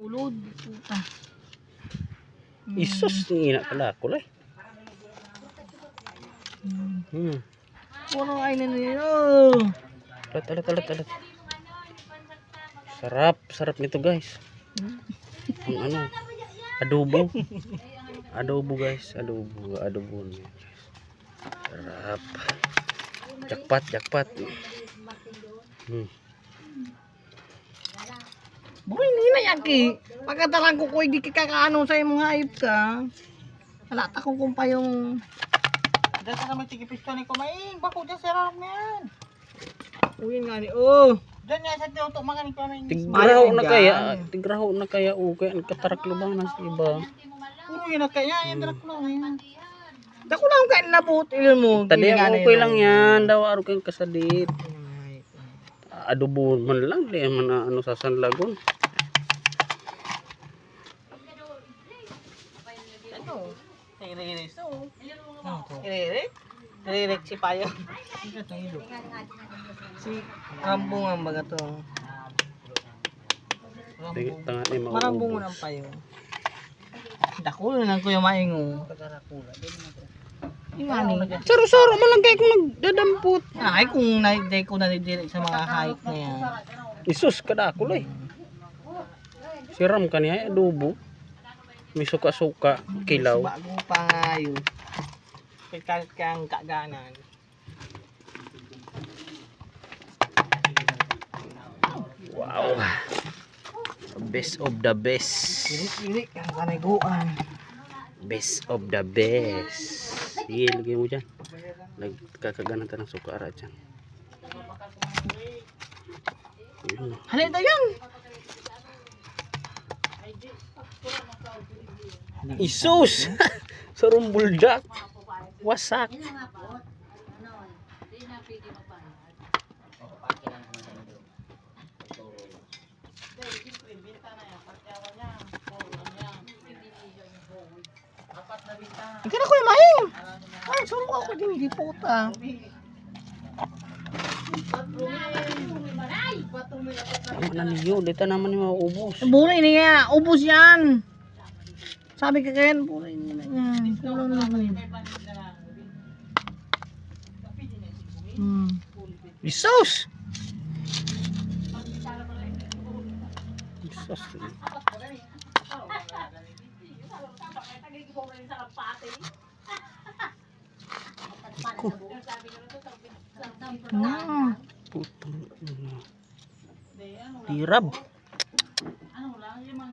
Ulod. Puta. Isus, tingin na pala ako lang. Puro ay na nyo. Alat. Sarap nito guys. Ang ano, adobo guys, adobo niya. Sarap. Jakpat. Buhay hindi na yaki. Pagkatalang ko ko'y di kakaano sa imong hayop ka. Halata ko kung pa yung... Dahil sa magtigipisto ni Kumain, bako dyan sa ram yan. Uy nga ni, oh. Dyan nga sa tiyoto mga ni Kumain. Tigraho na kaya okay ang katarak lubang na sa iba. Puro yun na kaya, yung darak lang yan. Dako lang kain nabot ilon mo. Tadi okay lang yan, daw araw kayong kasadit. Adobo man lang, di man ano sa sanlagon. Iririk si Payo. Si Rambong ang baga to. Marambong ang Payo. Dako lang kuya maingo. Saro-saro man lang kayo kung nagdadampot. Ay kung naiday ko nanidiri sa mga hike na yan. Isus kada ako lay. Siram ka niya adobo. May suka-suka, kilaw. Bago pa nga yun. Kang kaganan. Wow. Best of the best. Irik ang kaniguan. Best of the best. Sige, lagay mo dyan. Nagkakaganan ka ng suka ara dyan. Halita yan. Isus! Sarong buldak. Wasak. Ika na kuya mahing. Ay, suro ako din di puta. Ano na niyo? Dito naman yung maubos. Buray na nga. Ubus yan. Sabi ka kayan, buray na yan. Kulang naman. Isus! Isus. Putang ina. Tirab.